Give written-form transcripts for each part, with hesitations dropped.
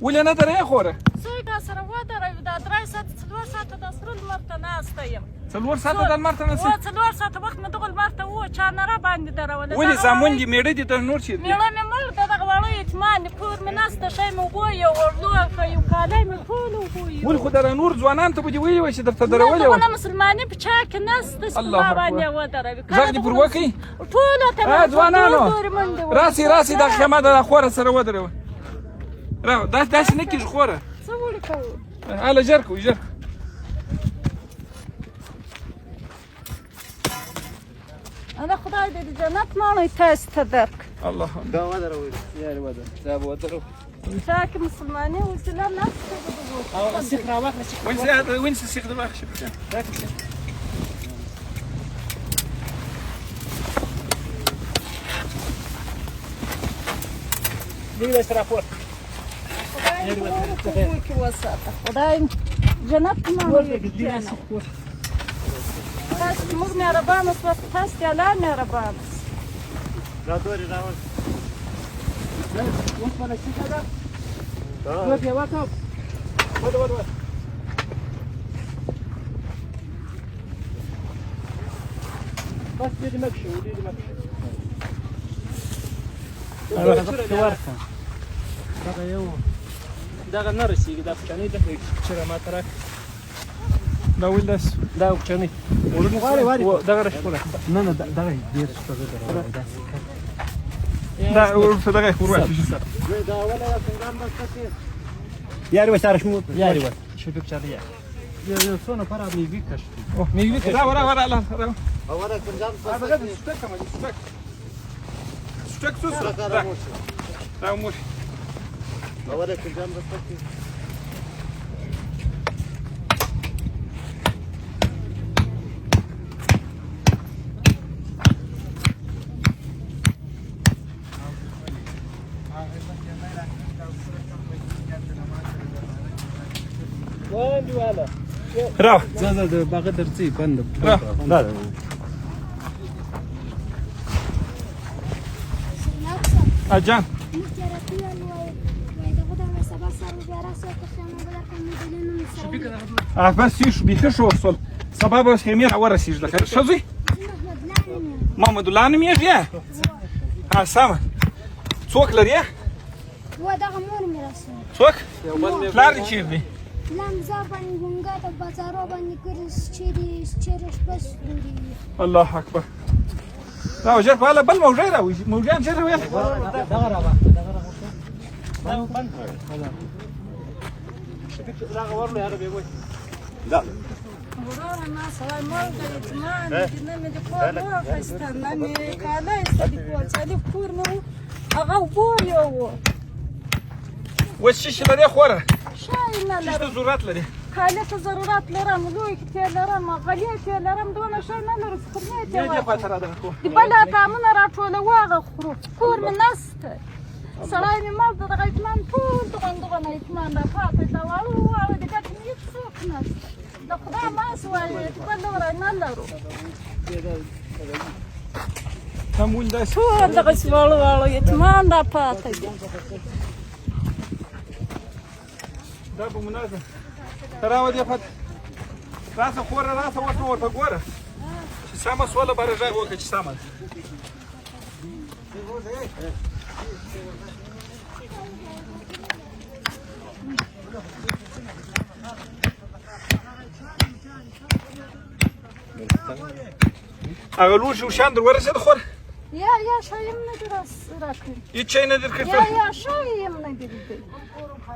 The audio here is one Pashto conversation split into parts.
ولې نه درې خوره زوی دا سره ودروي دا 3 ساعته 4 ساعته دا سره لمر ته ناسته یم 4 ساعته د لمر ته ناسته 4 ساعته وخت مې دغه لمر ته و چا نه را باندې درولې ولې زامن دي میړه دي د نور شي میړه مې مړ د دغه واړه یتیمان دي کور مې ناسته شی مې وبویه ورلوښه یو کالی مې ټول وبویه ولې خو در نور ځوانان ته به دې ویلي وای چې درته درولې وه نه مسلماني په چا کې نسته چې ما باندې ودروي غږ دې پر وکړئ ټولو ته ځوانانو راسي دا خیمه د خوره سره ودروه داسې نه کېږي خوره څه وړي کوو هله ژر کوئ ژر انا خدای دې د جنت ماڼۍ تاسو ته درک الله دا ودروي یاري دا به ودرو چا کې مسلماني وسیله نسته او سیخ راواخله وين سیخ د واخ شي دې سره پور خدای جنت ماڼۍ تاسو موږ مهربان اوسئ تاسو الله مهربان دا دوري راوړ اوس ولا شي دا اوس یو وخت ود بس دې مکشو دا یو دغه نه رسیږي دا پټنی د چیرې ما ترک دا ول دا پټنی ورغواړي دغه رښتونه نه دغه ډیر څه دا ورته دغه خوروا دا ولا څنګه مستقیم یاري وسارش مو یاري و شو بيكتشر یو څونه پر ابي ویکش او میوي ته ورا لا ورا څنګه هذا شتك ما شتك سوسه لا مش ورا څنګه مستقیم راو زاد باغ درځي بند لا اجان بس يش بيخش وصل سبابه خيمير ورسيج لك شزي محمد الله نم يا ها سامع څوک لري و دا غمور مې راسه څوک پلار دې چیر دی لمزه باندې ګونګا ته بازارو باندې کړي چیرې بس الله اکبر راو ژر په بل موجه راوي موجان ژر ویل دغه راوه دا بند دغه ورلو هغه به وي لا وراره ما سلام مالګه اطمینان دې نه مې د کور واخیسته نه مې کالی ایسته د کور صلیب کور نه و هغه وبویه و اوس شیشه لري خوره شی نه شیشه لرم ضرورت لري کالي ته ضرورت لرم لوی کې لرم غلي کې لرم دونه شی نه لرم خورنې ته دې پاتې را ده د بل طعمونه راټوله واغه خورو کور مې نسته سړی مې مرګ دغه اطمینان ټول دغه نه اطمینان را پاتې ته واړه د ګټې مې هېڅوک نسته د خدای ماس وایي چې بل ورای نه لرو همون داسې ټول دغسې واړه اطمینان را پاتې دي دا به مناسب راو دې پات راسه خوره راسه ورته ګوره چې سمه سوله بره غږ وکړه چې سمه هغه لور چې وشان در ورسېد خوره یا شی یم نه دي راکړي هېڅ شی نه در کړی یا شی یم نه دي لیدلي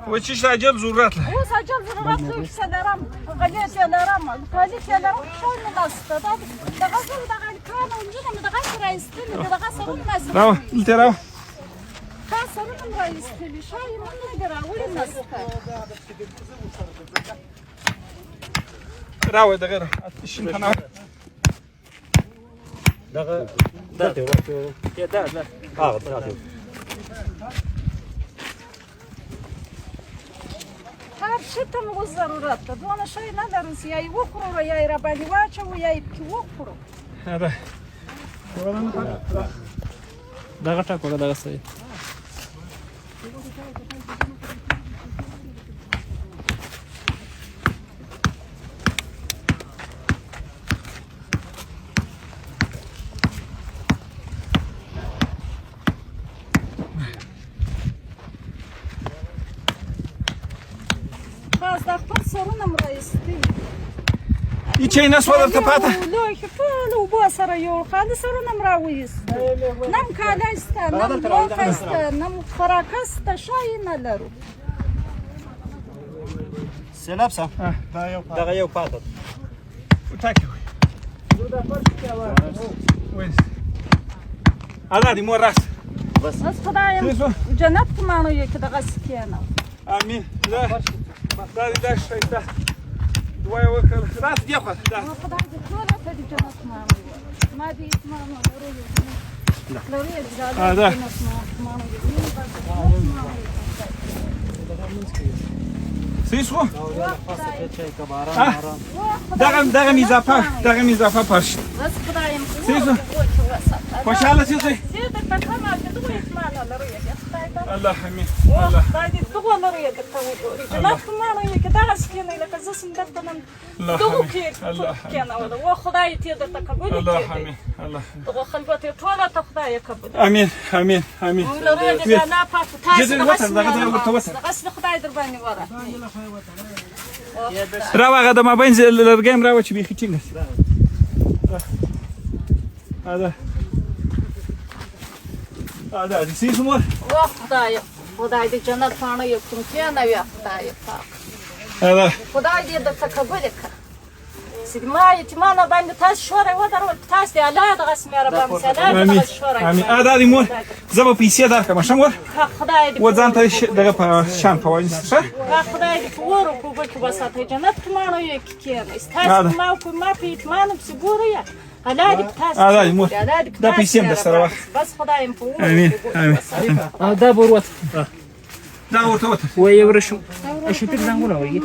و چې شته عجب ضرورت لري اوس عجب ضرورت لري چې لرم غلې چې لرم کالي چې لرم شی مې نسته دغه زه دغه کانه نجونه مې دغسې راایستلي دي دغه سرونه مې راوه دلته راوه تا سرونه مې راایستلي شی مې نه دي راوړي نسته راوه دغه را شین دغه دا ته ورته دا هغه دا هر شي ته مې اوس ضرورت ده دونه شی نه لرو چې یا یې وخورو یا یې راباندې واچوو یا یې پکې وخورو دغه ټاکوله دغه صحیح باز دفتر سرونه مرایستی یچې نه سوال ته پاته لوی ټول وبو سره یو خالي سرونه مراويست نم کالایسته نم لوکایسته نم خوراکسته شای نه لرو سلام سام دغه یو پاته وټاکي وای انا دي مور راس بس خدایم جنت کې مانو یې کې دغه سکینه امين لا دا شيطان دوای وکړه راس دی خو دا خدای دې ټول ته دې جنت مانو ما دې مانو لرو لا دا سيسو دغه مزافه پرش بس خدایم سيسو خوشاله سيسو زيد تفهم دغه اطمینان لرو الله امين الله خدای دې دغه لرو یې ته جنت مانو یې کې دغه سکینه لکه زسم دتنم دغه کې الله کنه و خدای دې ته قبول الله امين الله دغه خلبت ټول ته خدای قبول امين امين امين لرو دې نه پاتې تاسو خدای در باندې وره راوغه د ما بین لرګم راو چې بيخي ټینګ هذا سي سمور خدای دې جنت فانه یو کوم کې نه وي خدای پاک هذا خدای دې د تقبل کړه سیدما یتمانه باندې تاسو شوره ودرو تاسو دې الله دغه سمره باندې سلام دغه شوره امين هذا دي مور زما پیسې درکم شمور خدای دې وځان ته دغه شان په وایي خدای دې ورو کو به وساته جنت مانو یې کې تاسو ما کو ما په اطمینان بسګوریا الله دې تاسو هذا مور دا پیسې هم د سره بس خدای په ورو امين امين دا بروت دا ورته وای ورشو اشتک زنګونه وای